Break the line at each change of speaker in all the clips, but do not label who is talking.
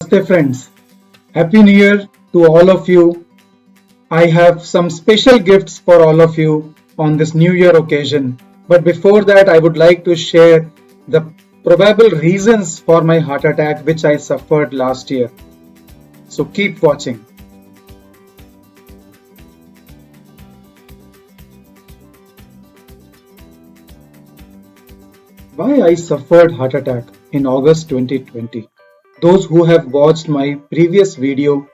Namaste friends. Happy New Year to all of you. I have some special gifts for all of you on this New Year occasion. But before that, I would like to share the probable reasons for my heart attack which I suffered last year. So keep watching. Why I suffered heart attack in August 2020. Those who have watched my previous video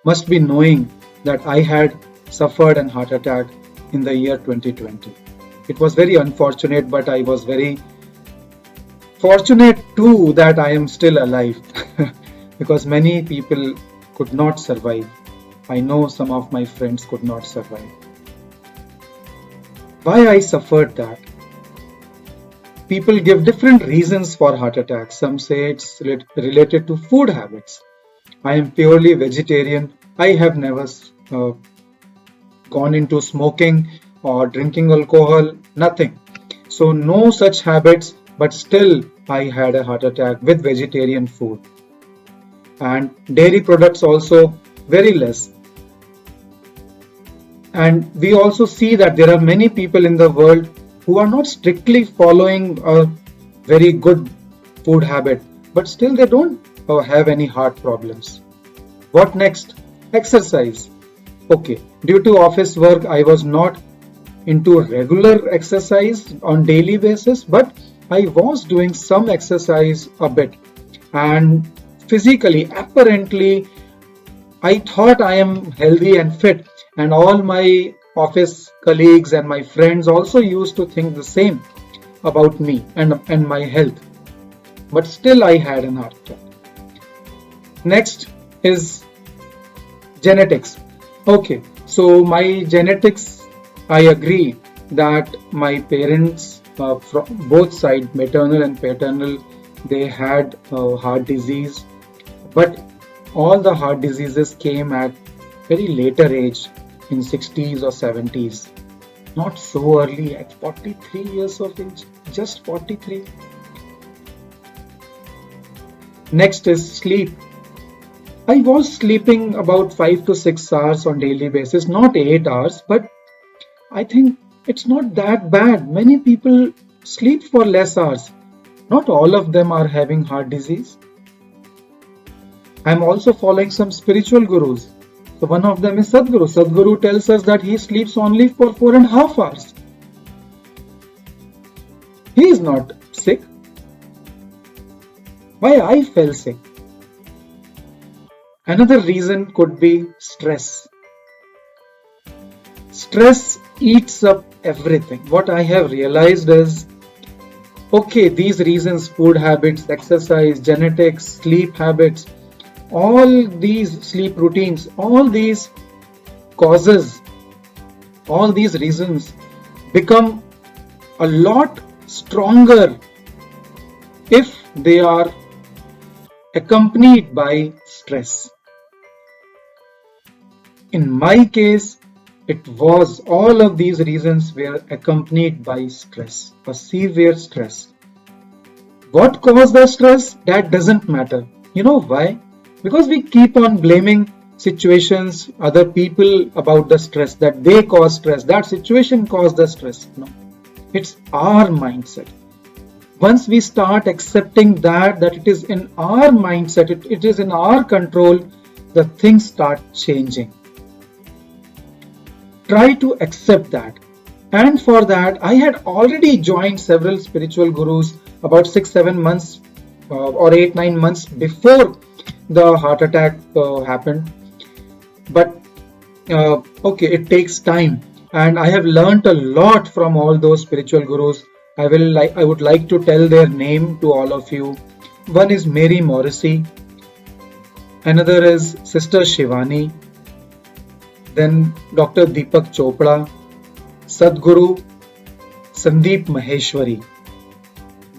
must be knowing that I had suffered an heart attack in the year 2020. It was very unfortunate, but I was very fortunate too that I am still alive because many people could not survive. I know some of my friends could not survive. Why I suffered that? People give different reasons for heart attacks. Some say it's related to food habits. I am purely vegetarian. I have never gone into smoking or drinking alcohol, nothing. So no such habits, but still I had a heart attack with vegetarian food. And dairy products also very less. And we also see that there are many people in the world who are not strictly following a very good food habit, but still they don't have any heart problems. What next? Exercise. Okay, due to office work, I was not into regular exercise on daily basis, but I was doing some exercise a bit. And physically, apparently, I thought I am healthy and fit, and all my office colleagues and my friends also used to think the same about me and my health. But still I had an heart attack. Next is genetics. Okay, so my genetics, I agree that my parents from both sides, maternal and paternal, they had heart disease, but all the heart diseases came at very later age, in 60s or 70s, not so early at 43 years of age, just 43. Next is sleep. I was sleeping about 5 to 6 hours on daily basis, not 8 hours, but I think it's not that bad. Many people sleep for less hours. Not all of them are having heart disease. I'm also following some spiritual gurus. So one of them is Sadhguru. Sadhguru tells us that he sleeps only for 4.5 hours. He is not sick. Why I fell sick? Another reason could be stress. Stress eats up everything. What I have realized is, okay, these reasons, food habits, exercise, genetics, sleep habits, all these sleep routines, all these causes, all these reasons become a lot stronger if they are accompanied by stress. In my case, it was all of these reasons were accompanied by stress, a severe stress. What caused the stress? That doesn't matter. You know why? Because we keep on blaming situations, other people about the stress, that they cause stress, that situation caused the stress. No, it's our mindset. Once we start accepting that it is in our mindset, it is in our control, the things start changing. Try to accept that. And for that, I had already joined several spiritual gurus about 6-7 months or 8-9 months before the heart attack happened. But okay, it takes time, and I have learnt a lot from all those spiritual gurus. I would like to tell their name to all of you. One is Mary Morrissey, another is Sister Shivani, then Dr. Deepak Chopra, Sadhguru Sandeep Maheshwari.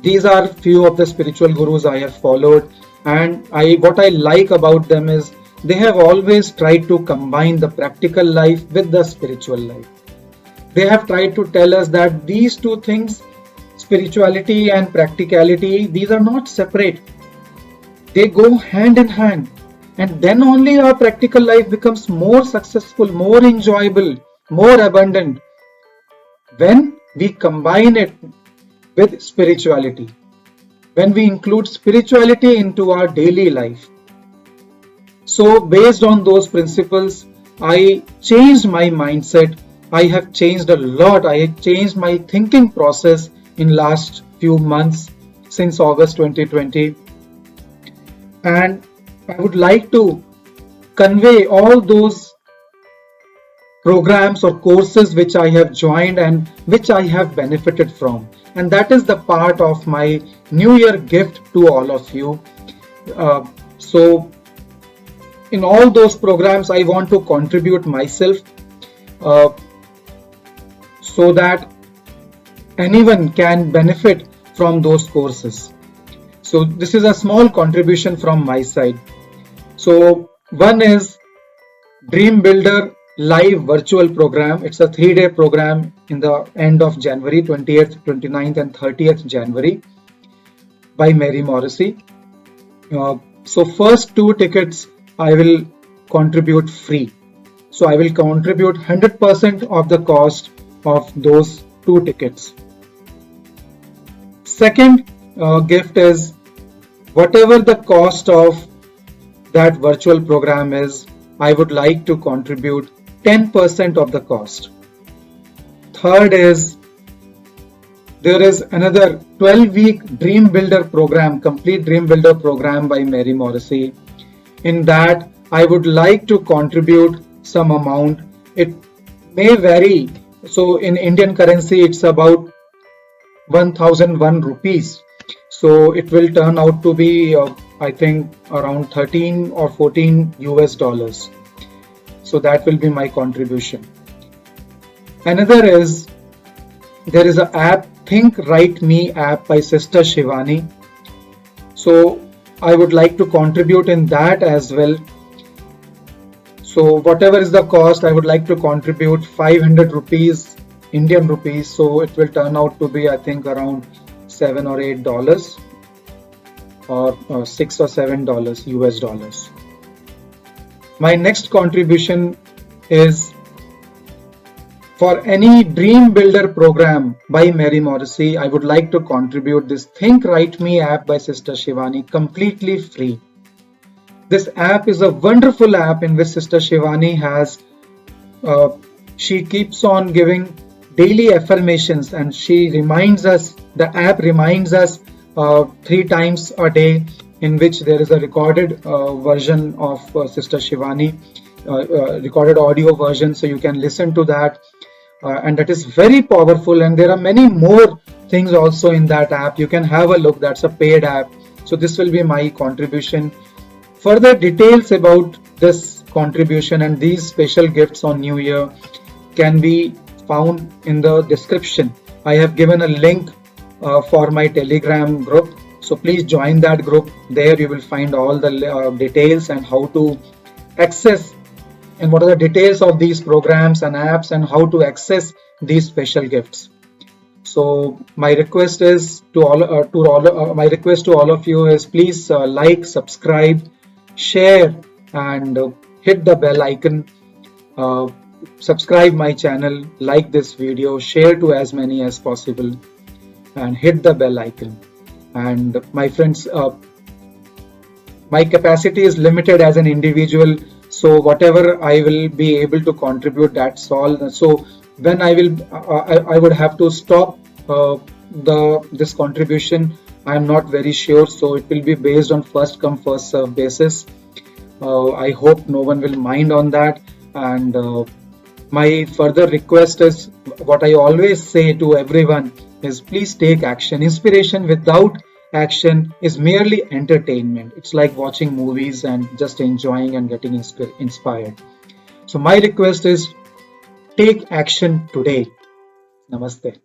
These are few of the spiritual gurus I have followed, and what I like about them is they have always tried to combine the practical life with the spiritual life. They have tried to tell us that these two things, spirituality and practicality, these are not separate. They go hand in hand. And then only our practical life becomes more successful, more enjoyable, more abundant when we combine it with spirituality, when we include spirituality into our daily life. So based on those principles, I changed my mindset. I have changed a lot. I have changed my thinking process in last few months since August 2020. And I would like to convey all those programs or courses which I have joined and which I have benefited from. And that is the part of my New Year gift to all of you. So in all those programs, I want to contribute myself uh, so that anyone can benefit from those courses. So this is a small contribution from my side. So one is Dream Builder live virtual program. It's a 3-day program in the end of January, 28th, 29th and 30th January by Mary Morrissey. So first 2 tickets I will contribute free. So I will contribute 100% of the cost of those 2 tickets. Second gift is whatever the cost of that virtual program is, I would like to contribute 10% of the cost. Third is there is another 12-week Dream Builder program, complete Dream Builder program by Mary Morrissey. In that, I would like to contribute some amount. It may vary. So in Indian currency, it's about 1001 rupees. So it will turn out to be, I think, around 13 or 14 US dollars. So that will be my contribution. Another is, there is an app, Think Write Me app by Sister Shivani. So I would like to contribute in that as well. So whatever is the cost, I would like to contribute 500 rupees, Indian rupees. So it will turn out to be, I think, around $7 or $8 or $6 or $7 US dollars. My next contribution is for any Dream Builder program by Mary Morrissey. I would like to contribute this Think Write Me app by Sister Shivani completely free. This app is a wonderful app in which Sister Shivani has, she keeps on giving daily affirmations, and she reminds us, the app reminds us 3 times a day, in which there is a recorded version of Sister Shivani, recorded audio version, so you can listen to that. And that is very powerful, and there are many more things also in that app. You can have a look. That's a paid app. So this will be my contribution. Further details about this contribution and these special gifts on New Year can be found in the description. I have given a link for my Telegram group. So please join that group. There you will find all the details and how to access and what are the details of these programs and apps and how to access these special gifts. So my request is to all my request to all of you is please like, subscribe, share, and hit the bell icon. Subscribe my channel, like this video, share to as many as possible, and hit the bell icon. And my friends, my capacity is limited as an individual. So whatever I will be able to contribute, that's all. So when I would have to stop this contribution, I am not very sure. So it will be based on first come first serve basis. I hope no one will mind on that. And my further request is, what I always say to everyone is, please take action. Inspiration without action is merely entertainment. It's like watching movies and just enjoying and getting inspired. So my request is, take action today. Namaste.